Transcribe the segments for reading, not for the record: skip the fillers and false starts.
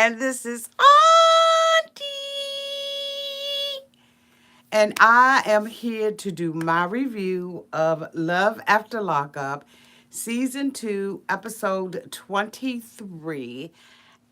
And this is Auntie. And I am here to do my review of Love After Lockup, Season 2, Episode 23,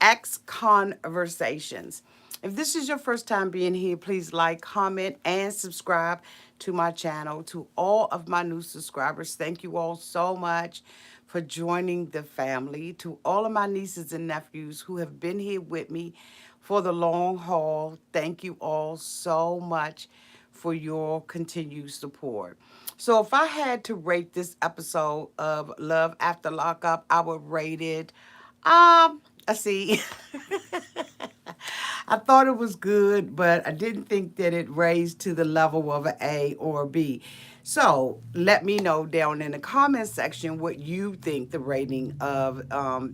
X Conversations. If this is your first time being here, please like, comment, and subscribe to my channel. To all of my new subscribers, thank you all so much for joining the family. To all of my nieces and nephews who have been here with me for the long haul, thank you all so much for your continued support. So if I had to rate this episode of Love After Lockup, I would rate it, I see. I thought it was good, but I didn't think that it raised to the level of an A or a B. So let me know down in the comment section what you think the rating of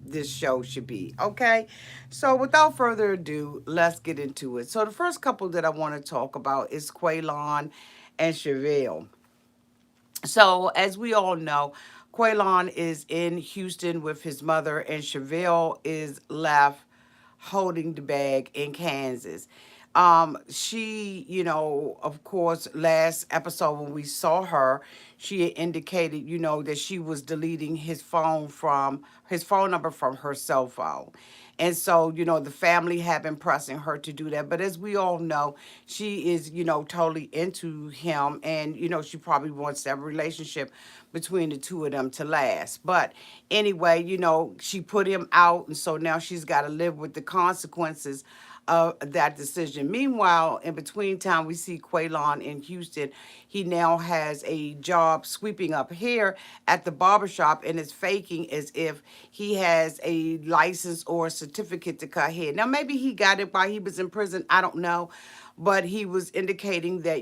this show should be. Okay. So without further ado, let's get into it. So the first couple that I want to talk about is Quaylon and Shavelle. So, as we all know, Quaylon is in Houston with his mother, and Shavelle is left holding the bag in Kansas. She, of course, last episode when we saw her, she had indicated, that she was deleting his phone number from her cell phone. And so, the family have been pressing her to do that. But as we all know, she is, totally into him. And, she probably wants that relationship between the two of them to last. But anyway, she put him out. And so now she's got to live with the consequences of that decision. Meanwhile, in between time, we see Quaylon in Houston. He now has a job sweeping up hair at the barbershop and is faking as if he has a license or a certificate to cut hair. Now, maybe he got it while he was in prison. I don't know. But he was indicating that,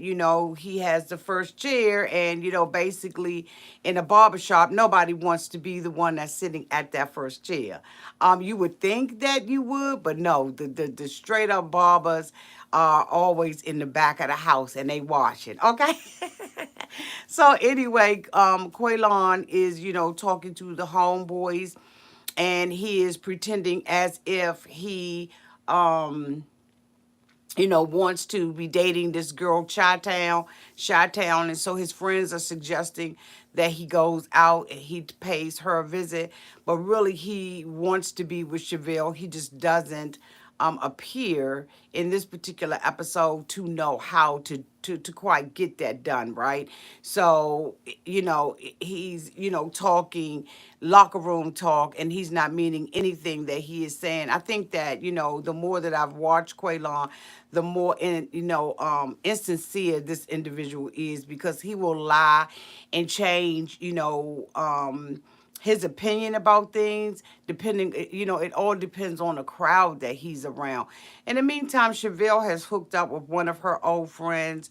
he has the first chair and, basically in a barbershop, nobody wants to be the one that's sitting at that first chair. You would think that you would, but no, the straight up barbers are always in the back of the house and they washing, okay? So anyway, Quaylon is, talking to the homeboys and he is pretending as if he, wants to be dating this girl, Chi-Town. And so his friends are suggesting that he goes out and he pays her a visit. But really, he wants to be with Shavelle. He just doesn't appear in this particular episode to know how to quite get that done, right? So, he's, talking locker room talk and he's not meaning anything that he is saying. I think that, the more that I've watched Quaylon, the more insincere this individual is because he will lie and change, his opinion about things, depending, it all depends on the crowd that he's around. In the meantime, Shavelle has hooked up with one of her old friends,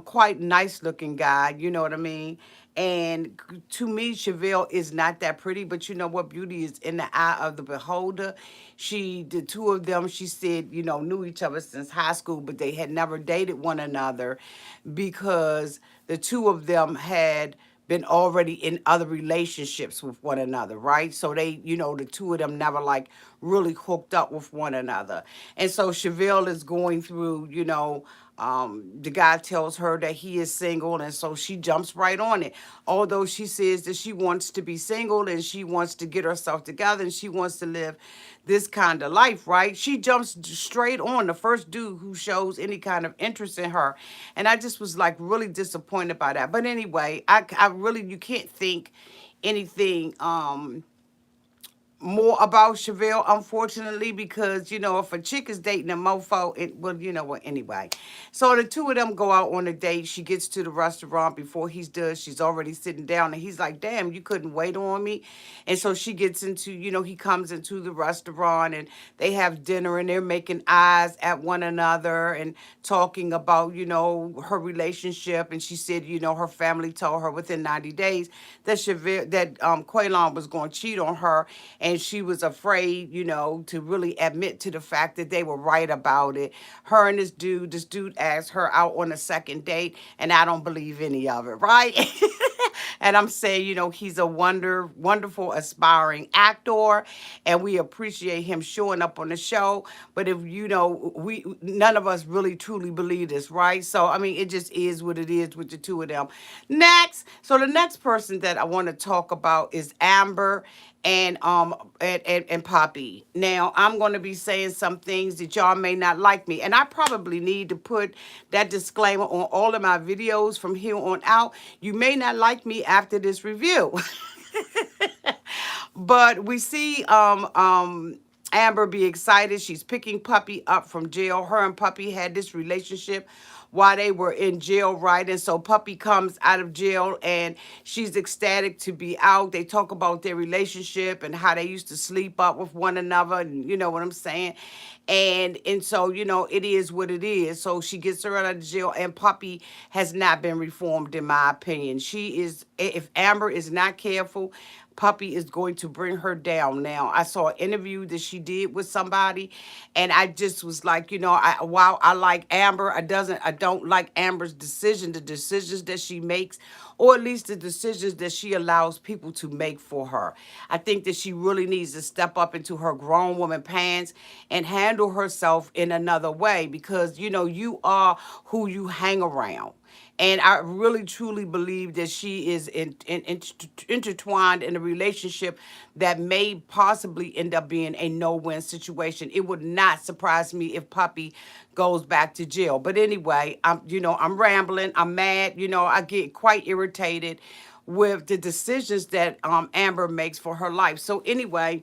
quite nice looking guy, you know what I mean? And to me, Shavelle is not that pretty, but you know what? Beauty is in the eye of the beholder. The two of them, she said, knew each other since high school, but they had never dated one another because the two of them had been already in other relationships with one another, right? So they, the two of them never like really hooked up with one another. And so Shavelle is going through, the guy tells her that he is single, and so she jumps right on it. Although she says that she wants to be single and she wants to get herself together and she wants to live this kind of life, right? She jumps straight on the first dude who shows any kind of interest in her. And I just was like really disappointed by that. But anyway, I really, you can't think anything more about Shavelle, unfortunately, because, if a chick is dating a mofo, well, you know what, anyway. So the two of them go out on a date. She gets to the restaurant before he does. She's already sitting down, and he's like, damn, you couldn't wait on me? And so she gets into, he comes into the restaurant, and they have dinner, and they're making eyes at one another and talking about, her relationship. And she said, her family told her within 90 days that Quaylon was going to cheat on her, and she was afraid, to really admit to the fact that they were right about it. Her and this dude asked her out on a second date, and I don't believe any of it, right? And I'm saying, he's a wonderful, aspiring actor, and we appreciate him showing up on the show. But if we none of us really truly believe this, right? So I mean, it just is what it is with the two of them. Next, so the next person that I want to talk about is Amber and Poppy. Now, I'm going to be saying some things that y'all may not like me, and I probably need to put that disclaimer on all of my videos from here on out. You may not like me after this review. But we see Amber be excited. She's picking Puppy up from jail. Her and Puppy had this relationship while they were in jail, right? And so Puppy comes out of jail and she's ecstatic to be out. They talk about their relationship and how they used to sleep up with one another, and you know what I'm saying? And so, it is what it is. So she gets her out of jail, and Puppy has not been reformed, in my opinion. She is, if Amber is not careful, Puppy is going to bring her down. Now, I saw an interview that she did with somebody, and I just was like, while I like Amber, I don't like Amber's the decisions that she makes, or at least the decisions that she allows people to make for her. I think that she really needs to step up into her grown woman pants and handle herself in another way, because you are who you hang around. And I really truly believe that she is intertwined in a relationship that may possibly end up being a no-win situation. It would not surprise me if Puppy goes back to jail. But anyway, I'm rambling. I'm mad. I get quite irritated with the decisions that Amber makes for her life. So anyway,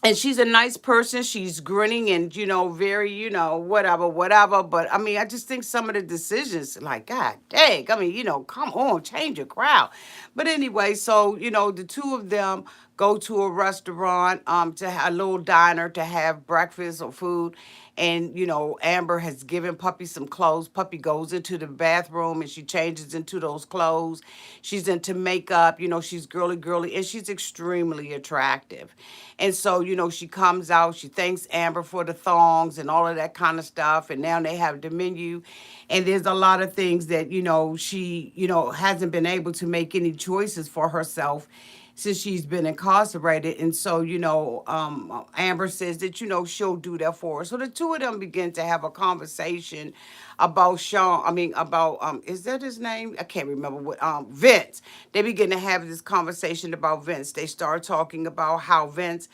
and she's a nice person. She's grinning and, very, whatever, whatever. But I mean, I just think some of the decisions, like, God dang, I mean, come on, change your crowd. But anyway, so, the two of them go to a restaurant, to a little diner to have breakfast or food. And, Amber has given Puppy some clothes. Puppy goes into the bathroom and she changes into those clothes. She's into makeup, she's girly, girly, and she's extremely attractive. And so, she comes out, she thanks Amber for the thongs and all of that kind of stuff. And now they have the menu. And there's a lot of things that, she, hasn't been able to make any choices for herself since she's been incarcerated. And so, Amber says that, she'll do that for her. So the two of them begin to have a conversation about is that his name? I can't remember Vince. They begin to have this conversation about Vince. They start talking about how Vince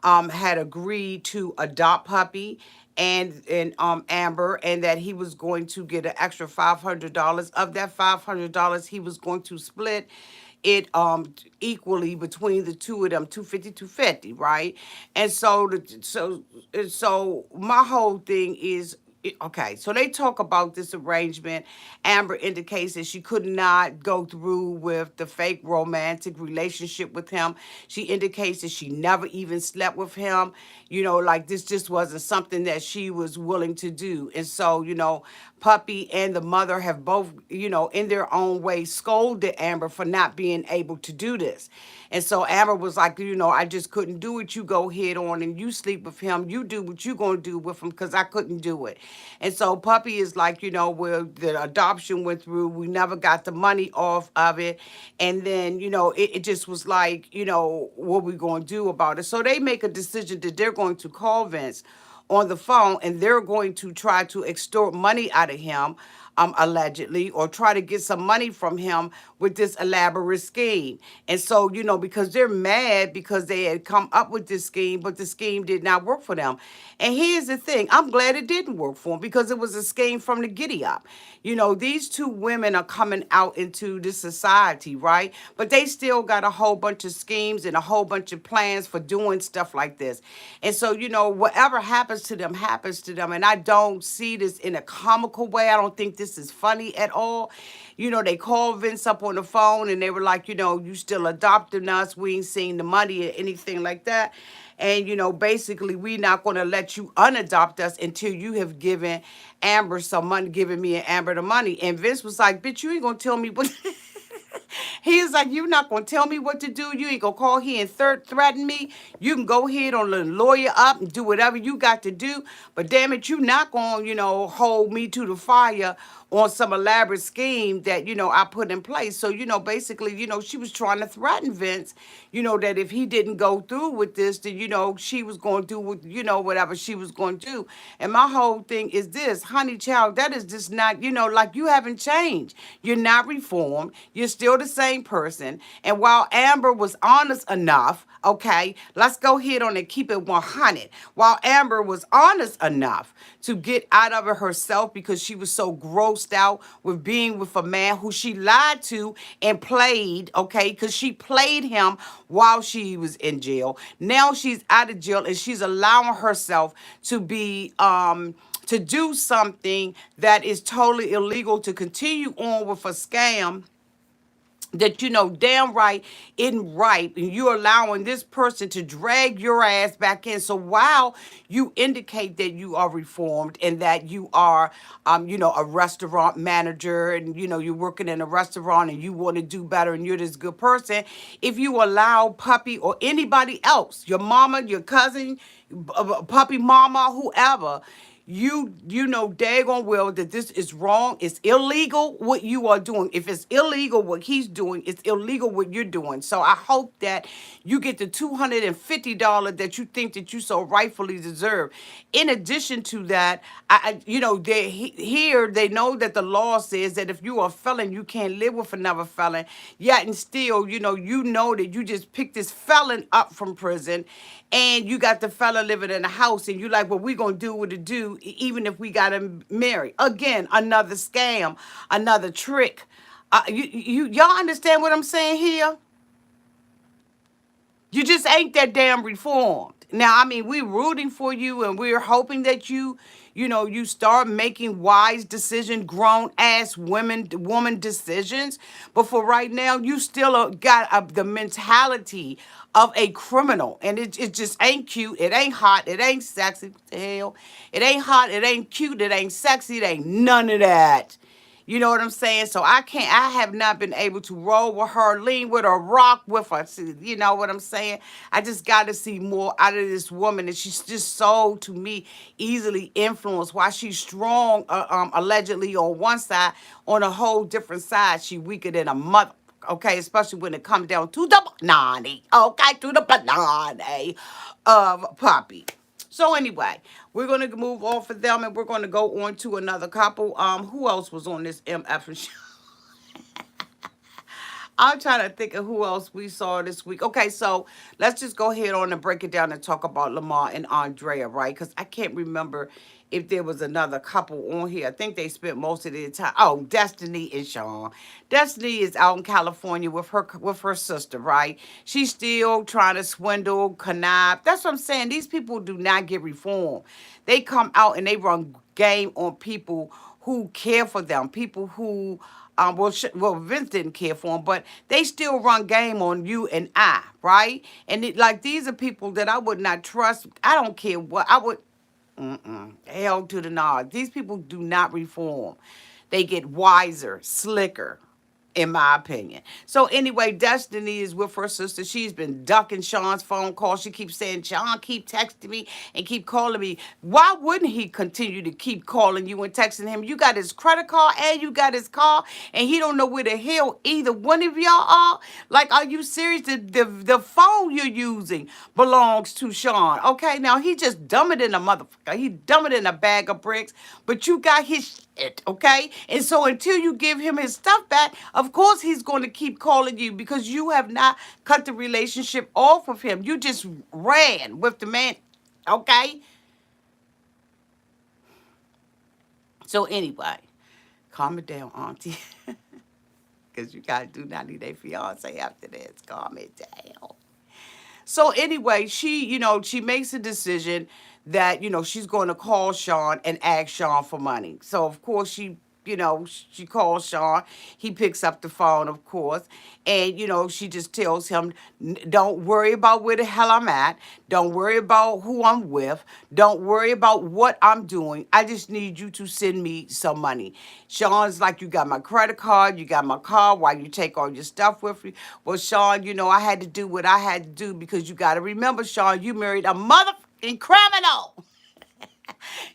had agreed to adopt Puppy and Amber, and that he was going to get an extra $500. Of that $500, he was going to split it equally between the two of them, 250, 250, right? And so my whole thing is, okay, so they talk about this arrangement. Amber indicates that she could not go through with the fake romantic relationship with him. She indicates that she never even slept with him. Like this just wasn't something that she was willing to do. And so, Puppy and the mother have both, in their own way scolded Amber for not being able to do this. And so Amber was like, I just couldn't do it. You go head on and you sleep with him. You do what you going to do with him, because I couldn't do it. And so Puppy is like, well, the adoption went through. We never got the money off of it. And then, it just was like, what we going to do about it? So they make a decision that they're going to call Vince on the phone, and they're going to try to extort money out of him, allegedly, or try to get some money from him with this elaborate scheme. And so, because they're mad because they had come up with this scheme, but the scheme did not work for them. And here's the thing, I'm glad it didn't work for them, because it was a scheme from the giddy up. These two women are coming out into this society, right? But they still got a whole bunch of schemes and a whole bunch of plans for doing stuff like this. And so, whatever happens to them happens to them. And I don't see this in a comical way. I don't think this is funny at all. They called Vince up on the phone and they were like, you still adopting us. We ain't seen the money or anything like that. And, basically, we're not going to let you unadopt us until you have given Amber some money, giving me and Amber the money. And Vince was like, bitch, you ain't going to tell me what. He is like, you're not going to tell me what to do. You ain't going to call here and threaten me. You can go ahead on the lawyer up and do whatever you got to do. But damn it, you not going to, hold me to the fire on some elaborate scheme that, I put in place. So, basically, she was trying to threaten Vince, that if he didn't go through with this, then, she was going to do what, whatever she was going to do. And my whole thing is this, honey child, that is just not, like you haven't changed. You're not reformed. You're still the same person. And while Amber was honest enough, okay, let's go ahead on and keep it 100. While Amber was honest enough to get out of it herself because she was so grossed out with being with a man who she lied to and played, okay, because she played him while she was in jail. Now she's out of jail and she's allowing herself to be, to do something that is totally illegal, to continue on with a scam that damn right isn't right, and you're allowing this person to drag your ass back in. So while you indicate that you are reformed and that you are a restaurant manager, and you're working in a restaurant and you want to do better and you're this good person, if you allow Puppy or anybody else, your mama, your cousin, Puppy mama, whoever, you know daggone well that this is wrong. It's illegal what you are doing. If it's illegal what he's doing, it's illegal what you're doing. So I hope that you get the $250 that you think that you so rightfully deserve. In addition to that, here they know that the law says that if you are a felon, you can't live with another felon. Yet and still, you know that you just picked this felon up from prison, and you got the fella living in the house, and you like, well, we gonna do what to do, even if we got him married. Again, another scam, another trick. Y'all understand what I'm saying here? You just ain't that damn reformed. Now, I mean, we're rooting for you and we're hoping that you start making wise decision, grown ass woman decisions. But for right now, you still got the mentality of a criminal. And it just ain't cute. It ain't hot. It ain't sexy. What the hell? It ain't hot. It ain't cute. It ain't sexy. It ain't none of that. You know what I'm saying? So I have not been able to roll with her, lean with her, rock with her. See, you know what I'm saying? I just got to see more out of this woman. And she's just so, to me, easily influenced. While she's strong, allegedly, on one side, on a whole different side, she weaker than a mother. Okay, especially when it comes down to the banana. Okay, to the banana of Puppy. So anyway, we're gonna move off of them and we're gonna go on to another couple. Who else was on this MF show? I'm trying to think of who else we saw this week. Okay, so let's just go ahead on and break it down and talk about Lamar and Andrea, right? Because I can't remember if there was another couple on here. I think they spent most of their time. Oh, Destiny and Sean. Destiny is out in California with her sister, right? She's still trying to swindle, connive. That's what I'm saying. These people do not get reformed. They come out and they run game on people who care for them, people who Vince didn't care for him, but they still run game on you and I, right? And like these are people that I would not trust. I don't care what I would. Hell to the nod. These people do not reform. They get wiser, slicker, in my opinion. So anyway, Destiny is with her sister. She's been ducking Sean's phone call. She keeps saying, Sean, keep texting me and keep calling me. Why wouldn't he continue to keep calling you and texting him? You got his credit card and you got his car, and he don't know where the hell either one of y'all are? Like, are you serious? The phone you're using belongs to Sean. Okay, now he just dumb it in a motherfucker. He dumb it in a bag of bricks, but you got his shit, okay? And so until you give him his stuff back, of course he's going to keep calling you because you have not cut the relationship off with him. You just ran with the man, okay? So anyway, calm it down, Auntie. Because you got to do 90 Day Fiance after this. Calm it down. So anyway, she makes a decision that, she's going to call Sean and ask Sean for money. So of course she, she calls Sean. He picks up the phone, of course, and she just tells him, Don't worry about where the hell I'm at. Don't worry about who I'm with. Don't worry about what I'm doing. I just need you to send me some money." Sean's like, "You got my credit card, you got my car, why you take all your stuff with you?" "Well, Sean, I had to do what I had to do because you got to remember, Sean, you married a motherfucking criminal."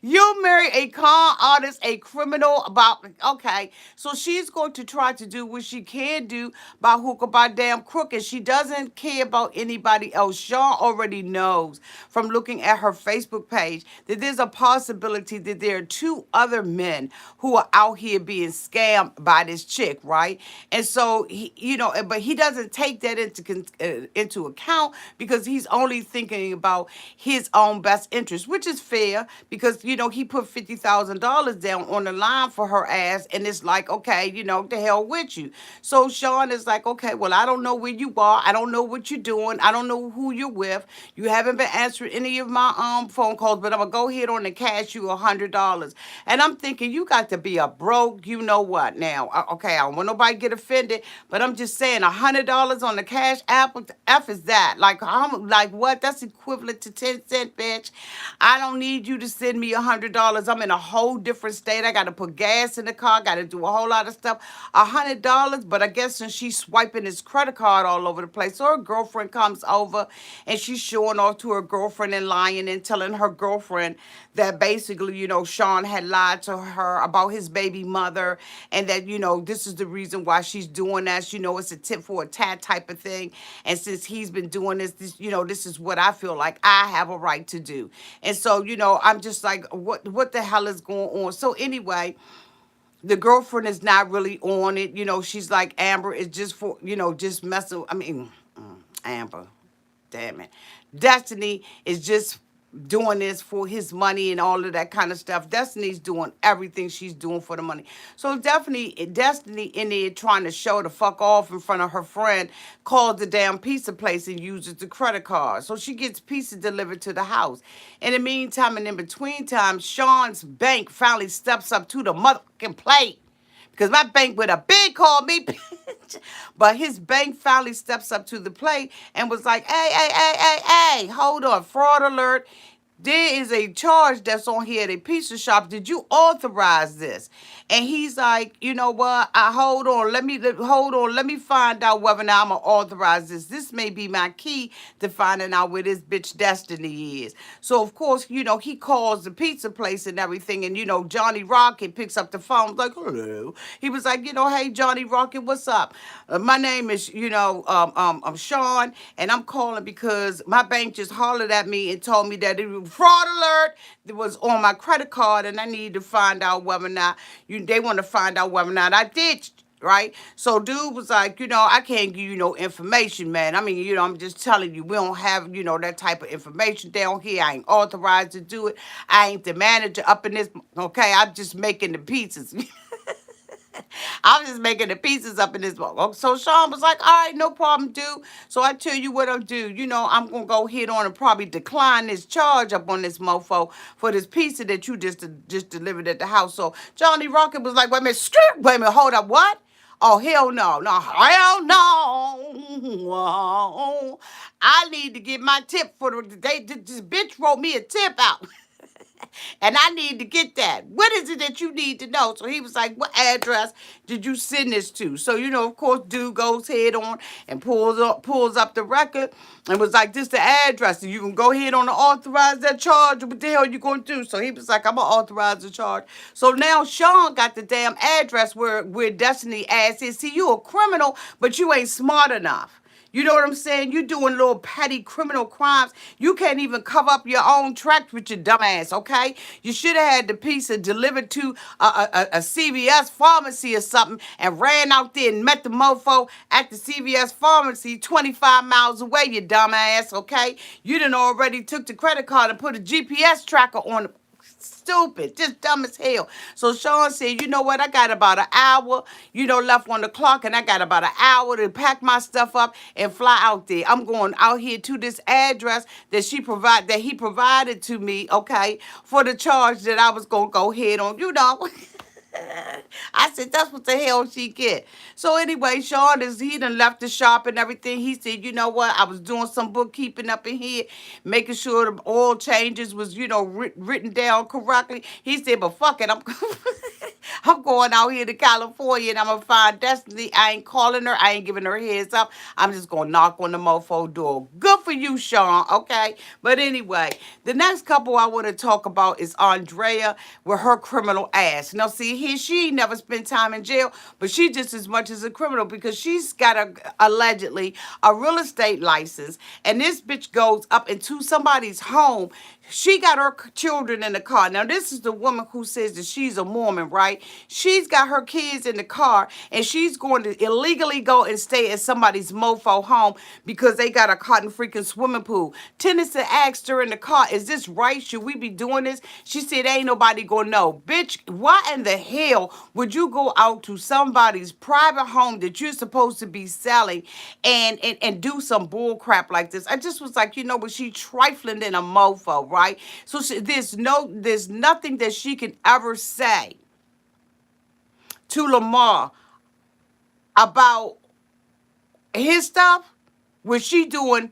You marry a con artist, a criminal about, okay. So she's going to try to do what she can do by hook or by damn crook, and she doesn't care about anybody else. Sean already knows from looking at her Facebook page that there's a possibility that there are two other men who are out here being scammed by this chick, right? And so but he doesn't take that into account because he's only thinking about his own best interest, which is fair because he put $50,000 down on the line for her ass, and it's like, okay, the hell with you. So Sean is like, okay, well, I don't know where you are, I don't know what you're doing, I don't know who you're with, you haven't been answering any of my phone calls, but I'm gonna go ahead on and cash you $100. And I'm thinking, you got to be a broke, you know what now? Okay, I don't want nobody to get offended, but I'm just saying, $100 on the cash app, what the F is that? Like, I'm like, what? That's equivalent to 10 cent, bitch. I don't need you to send me $100. I'm in a whole different state. I got to put gas in the car. Got to do a whole lot of stuff. $100. But I guess since she's swiping his credit card all over the place, so her girlfriend comes over and she's showing off to her girlfriend and lying and telling her girlfriend that basically, Sean had lied to her about his baby mother, and that, this is the reason why she's doing that. It's a tit for a tat type of thing. And since he's been doing this is what I feel like I have a right to do. And so, I'm just like, what the hell is going on? So anyway, the girlfriend is not really on it. She's like, Amber is just for, just messing. I mean, Amber, damn it. Destiny is just doing this for his money and all of that kind of stuff. Destiny's doing everything she's doing for the money. So definitely Destiny in there trying to show the fuck off in front of her friend, calls the damn pizza place and uses the credit card. So she gets pizza delivered to the house. In the meantime and in between time, Sean's bank finally steps up to the motherfucking plate. Because my bank would have been called me, bitch. But his bank finally steps up to the plate and was like, hey, hold on, fraud alert. There is a charge that's on here at a pizza shop. Did you authorize this? And he's like, you know what? Hold on. Let me find out whether or not I'm gonna authorize this. This may be my key to finding out where this bitch Destiny is. So of course, he calls the pizza place and everything, and Johnny Rocket picks up the phone, like, hello. He was like, hey, Johnny Rocket, what's up? My name is, I'm Sean, and I'm calling because my bank just hollered at me and told me that it was fraud alert that was on my credit card, and I need to find out whether or not they want to find out whether or not I did, right? So dude was like, I can't give you no information, man. I mean, I'm just telling you, we don't have, that type of information down here. I ain't authorized to do it. I ain't the manager up in this, okay? I'm just making the pizzas. I'm just making the pieces up in this book. So Sean was like, all right, no problem, dude. So I tell you what I'll do. I'm going to go ahead on and probably decline this charge up on this mofo for this pizza that you just delivered at the house. So Johnny Rocket was like, wait a minute, hold up, what? Oh, hell no. No, hell no. I need to get my tip for this bitch wrote me a tip out. And I need to get that. What is it that you need to know? So he was like, what address did you send this to? So, of course, dude goes head on and pulls up the record and was like, this the address. And you can go ahead on and authorize that charge. What the hell you going to do? So he was like, I'm going to authorize the charge. So now Sean got the damn address where Destiny ass is. See, you a criminal, but you ain't smart enough. You know what I'm saying? You doing little petty criminal crimes. You can't even cover up your own tracks with your dumb ass, okay? You should have had the pizza delivered to a CVS pharmacy or something and ran out there and met the mofo at the CVS pharmacy 25 miles away, you dumb ass, okay? You done already took the credit card and put a GPS tracker on it. Stupid, just dumb as hell. So Sean said, you know what, I got about an hour, left on the clock, and I got about an hour to pack my stuff up and fly out there. I'm going out here to this address that he provided to me, okay, for the charge that I was gonna go ahead on, I said, that's what the hell she get. So anyway, Sean he done left the shop and everything. He said, you know what? I was doing some bookkeeping up in here, making sure the oil changes was, written down correctly. He said, but fuck it, I'm I'm going out here to California and I'm gonna find Destiny. I ain't calling her. I ain't giving her a heads up. I'm just gonna knock on the mofo door. Good for you, Sean. Okay. But anyway, the next couple I want to talk about is Andrea with her criminal ass. Now, see, here she never spent time in jail, but she just as much as a criminal because she's got allegedly a real estate license, and this bitch goes up into somebody's home. She got her children in the car. Now, this is the woman who says that she's a Mormon, right? She's got her kids in the car, and she's going to illegally go and stay at somebody's mofo home because they got a cotton freaking swimming pool. Tennyson asked her in the car, is this right? Should we be doing this? She said, ain't nobody gonna know. Bitch, why in the hell would you go out to somebody's private home that you're supposed to be selling and do some bull crap like this? I just was like, but she trifling in a mofo, right? So there's nothing that she can ever say to Lamar about his stuff when she doing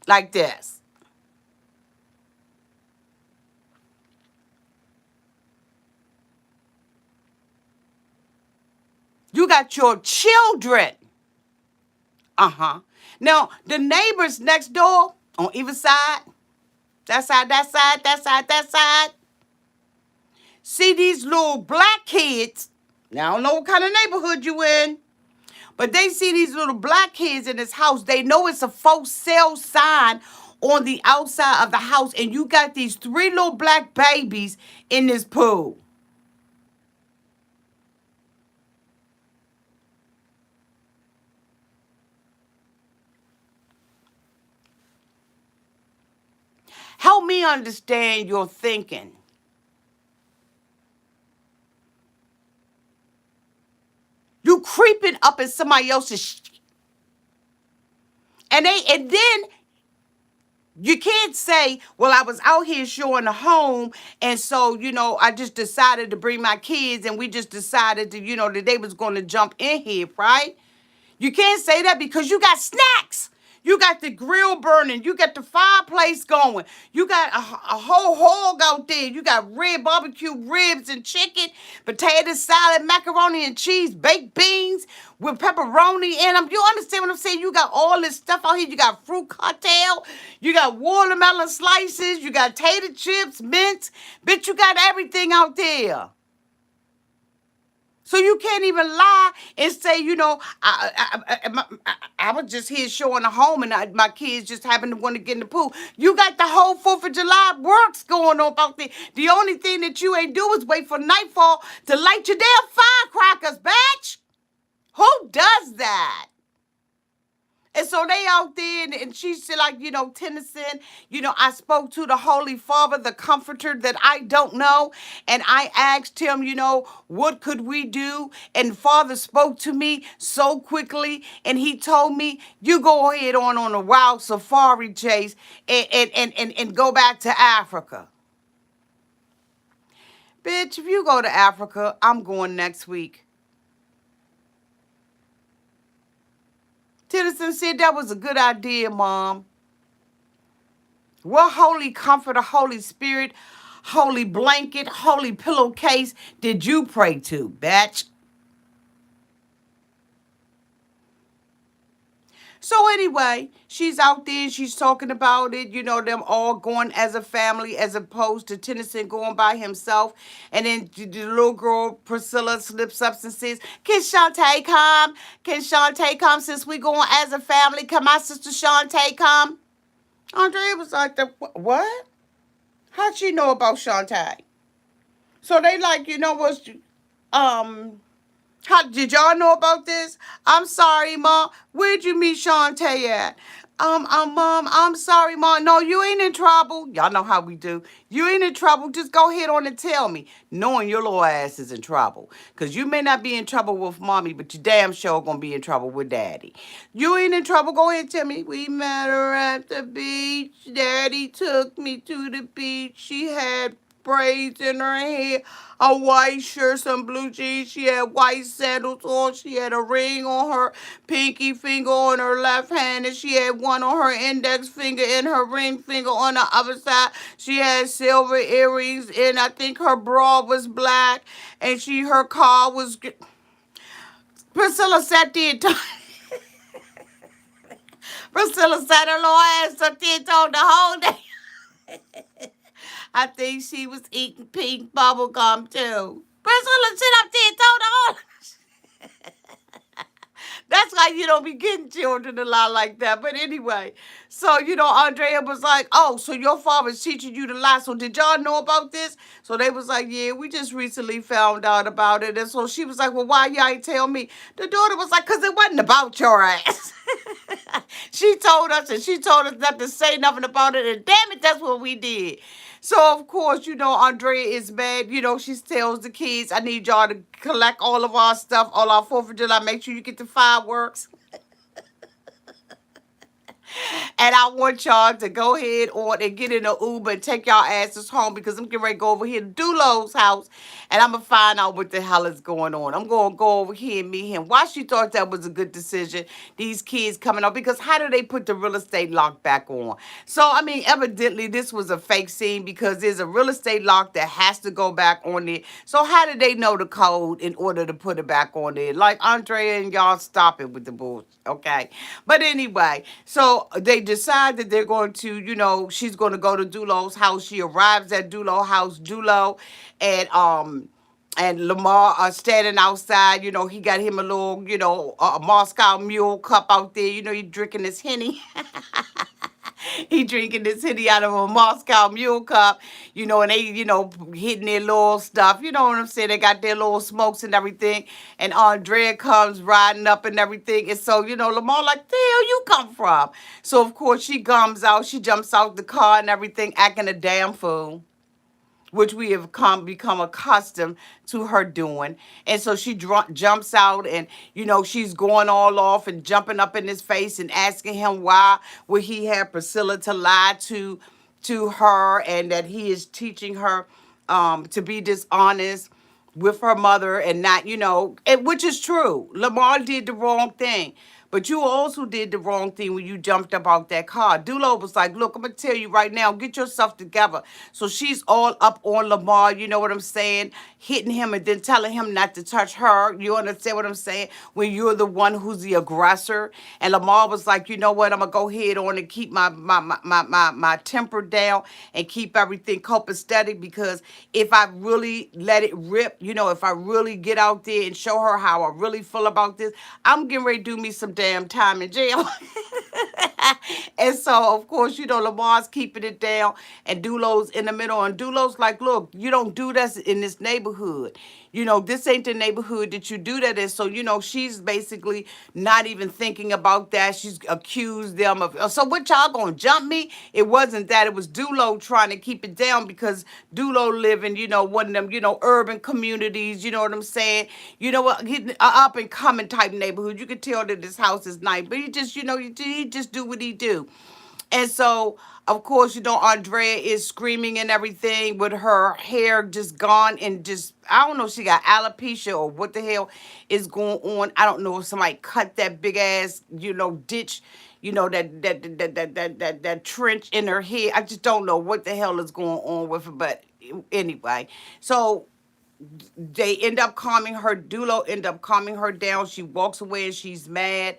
like this. You got your children. Uh-huh. Now, the neighbors next door on either side, that side, that side, that side, that side, see these little black kids. Now, I don't know what kind of neighborhood you in, but they see these little black kids in this house. They know it's a for sale sign on the outside of the house, and you got these 3 little black babies in this pool. Help me understand your thinking. You creeping up in somebody else's and then you can't say, well, I was out here showing a home, and so, I just decided to bring my kids, and we just decided to, that they was going to jump in here, right? You can't say that because you got snacks. You got the grill burning. You got the fireplace going. You got a whole hog out there. You got red barbecue ribs and chicken, potato salad, macaroni and cheese, baked beans with pepperoni in them. You understand what I'm saying? You got all this stuff out here. You got fruit cocktail. You got watermelon slices. You got tater chips, mints. Bitch, you got everything out there. So you can't even lie and say, I was just here showing a home and my kids just happened to want to get in the pool. You got the whole 4th of July works going on out there. The only thing that you ain't do is wait for nightfall to light your damn firecrackers, bitch. Who does that? And so they out there, and she said, like, Tennyson, I spoke to the Holy Father, the Comforter that I don't know, and I asked him, what could we do? And Father spoke to me so quickly, and he told me, you go ahead on a wild safari chase and go back to Africa. Bitch, if you go to Africa, I'm going next week. Tennyson said that was a good idea, Mom. What holy comforter, Holy Spirit, holy blanket, holy pillowcase did you pray to, bitch? So anyway, she's out there, she's talking about it, them all going as a family as opposed to Tennyson going by himself. And then the little girl, Priscilla, slips up and says, can Shantae come? Can Shantae come since we going as a family? Can my sister Shantae come? Andrea was like, what? How'd she know about Shantae? So they like, um, how did y'all know about this? I'm sorry, Mom. Where'd you meet Shantae at? Mom, I'm sorry, Mom. No, you ain't in trouble. Y'all know how we do. You ain't in trouble. Just go ahead on and tell me, knowing your little ass is in trouble. Because you may not be in trouble with Mommy, but you damn sure gonna be in trouble with Daddy. You ain't in trouble. Go ahead and tell me. We met her at the beach. Daddy took me to the beach. She had braids in her hair, a white shirt, some blue jeans. She had white sandals on. She had a ring on her pinky finger on her left hand, and she had one on her index finger and her ring finger on the other side. She had silver earrings, and I think her bra was black, and her car was. Priscilla sat there. Priscilla sat her little ass up there and told the whole day. I think she was eating pink bubble gum too. Priscilla sit up there and told the whole. That's why you don't be getting children a lot like that. But anyway, so, Andrea was like, oh, so your father's teaching you to lie. So did y'all know about this? So they was like, yeah, we just recently found out about it. And so she was like, well, why y'all ain't tell me? The daughter was like, because it wasn't about your ass. She told us, and she told us not to say nothing about it. And damn it, that's what we did. So, of course, Andrea is mad. She tells the kids, I need y'all to collect all of our stuff, all our 4th of July. Make sure you get the fireworks. And I want y'all to go ahead on and get in an Uber and take y'all asses home because I'm getting ready to go over here to Dulo's house and I'm going to find out what the hell is going on. I'm going to go over here and meet him. Why she thought that was a good decision, these kids coming up, because how do they put the real estate lock back on? So, evidently this was a fake scene because there's a real estate lock that has to go back on there. So how did they know the code in order to put it back on there? Like, Andrea and y'all stop it with the bullshit, okay? But anyway, so they decide that they're going to, she's going to go to Dulo's house. She arrives at Dulo's house. Dulo and Lamar are standing outside. He got him a little, a Moscow Mule cup out there. He drinking his Henny. He drinking this Henny out of a Moscow Mule cup, and they, hitting their little stuff. You know what I'm saying? They got their little smokes and everything. And Andrea comes riding up and everything. And so, Lamar like, the hell you come from? So, of course, she comes out. She jumps out the car and everything, acting a damn fool, which we have become accustomed to her doing. And so she jumps out and, she's going all off and jumping up in his face and asking him why would he have Priscilla to lie to her and that he is teaching her to be dishonest with her mother and not, which is true. Lamar did the wrong thing. But you also did the wrong thing when you jumped up out that car. Dulo was like, look, I'm going to tell you right now, get yourself together. So she's all up on Lamar, you know what I'm saying, hitting him and then telling him not to touch her. You understand what I'm saying? When you're the one who's the aggressor. And Lamar was like, you know what, I'm going to go ahead on and keep my temper down and keep everything copacetic because if I really let it rip, if I really get out there and show her how I really feel about this, I'm getting ready to do me some damn time in jail. And so, of course, Lamar's keeping it down and Dulo's in the middle. And Dulo's like, look, you don't do that in this neighborhood. This ain't the neighborhood that you do that in. So, she's basically not even thinking about that. She's accused them of, so what, y'all gonna jump me? It wasn't that. It was Dulo trying to keep it down because Dulo live in, one of them, urban communities, you know what I'm saying? Up and coming type neighborhood. You could tell that this house is nice, but he just, he just do what he do. And so, of course, Andrea is screaming and everything with her hair just gone and just, I don't know if she got alopecia or what the hell is going on. I don't know if somebody cut that big ass, ditch, that trench in her hair. I just don't know what the hell is going on with her. But anyway, so they end up calming her. Dulo end up calming her down. She walks away and she's mad.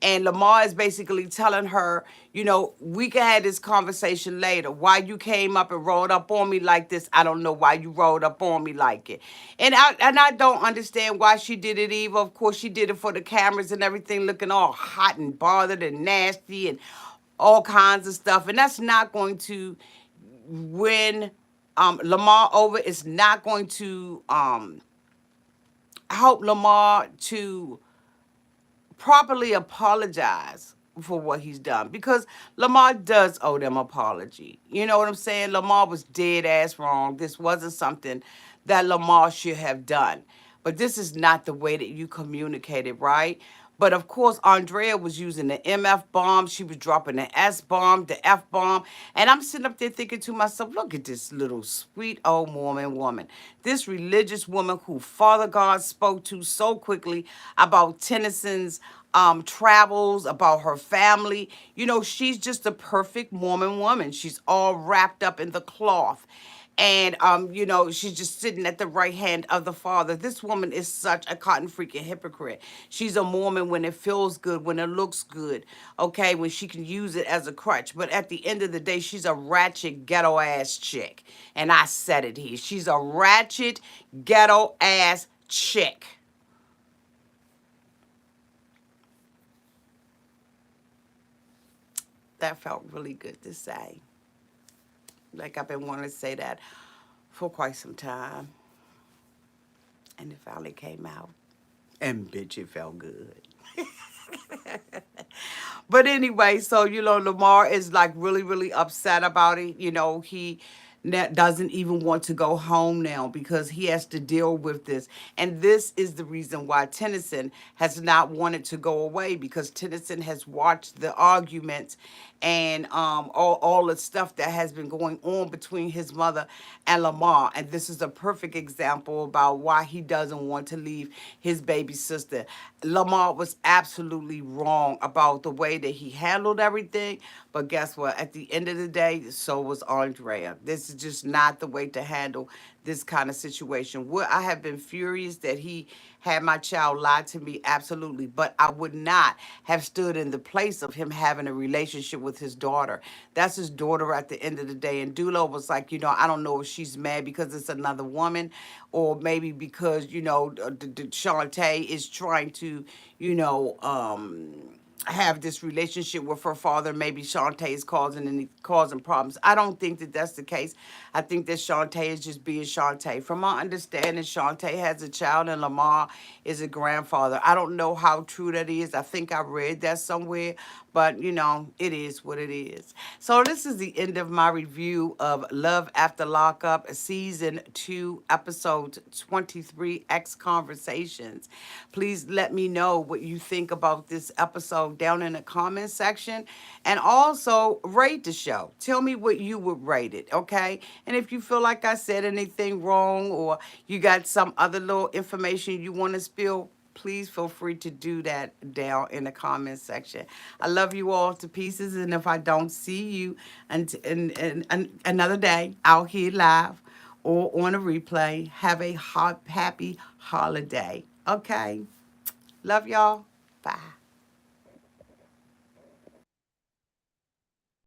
And Lamar is basically telling her, we can have this conversation later. Why you came up and rolled up on me like this, I don't know why you rolled up on me like it. And I don't understand why she did it either. Of course, she did it for the cameras and everything, looking all hot and bothered and nasty and all kinds of stuff. And that's not going to win Lamar over. It's not going to help Lamar to properly apologize for what he's done because Lamar does owe them apology. You know what I'm saying? Lamar was dead ass wrong. This wasn't something that Lamar should have done. But this is not the way that you communicated, right? But of course, Andrea was using the MF bomb. She was dropping the S bomb, the F bomb. And I'm sitting up there thinking to myself, look at this little sweet old Mormon woman. This religious woman who Father God spoke to so quickly about Tennyson's travels, about her family. You know, she's just a perfect Mormon woman. She's all wrapped up in the cloth. And you know, she's just sitting at the right hand of the Father. This woman is such a cotton freaking hypocrite. She's a Mormon when it feels good, when it looks good, okay, when she can use it as a crutch. But at the end of the day, she's a ratchet ghetto ass chick. And I said it here. She's a ratchet ghetto ass chick. That felt really good to say. Like I've been wanting to say that for quite some time. And it finally came out. And bitch, it felt good. But anyway, so you know, Lamar is like really, really upset about it. You know, he doesn't even want to go home now because he has to deal with this. And this is the reason why Tennyson has not wanted to go away, because Tennyson has watched the arguments and all the stuff that has been going on between his mother and Lamar. And this is a perfect example about why he doesn't want to leave his baby sister. Lamar was absolutely wrong about the way that he handled everything. But guess what? At the end of the day, so was Andrea. This is just not the way to handle this kind of situation. Would I have been furious that he had my child lied to me? Absolutely. But I would not have stood in the place of him having a relationship with his daughter. That's his daughter at the end of the day. And Dulo was like, you know, I don't know if she's mad because it's another woman, or maybe because, you know, Shantae is trying to, you know, have this relationship with her father. Maybe Shantae is causing problems. I don't think that that's the case. I think that Shantae is just being Shantae. From my understanding, Shantae has a child and Lamar is a grandfather. I don't know how true that is. I think I read that somewhere, but you know, it is what it is. So this is the end of my review of Love After Lockup, Season 2, Episode 23, X Conversations. Please let me know what you think about this episode down in the comment section. And also rate the show. Tell me what you would rate it, okay? And if you feel like I said anything wrong, or you got some other little information you want to spill, please feel free to do that down in the comment section. I love you all to pieces. And if I don't see you in another day out here live or on a replay, have a happy holiday. Okay? Love y'all. Bye.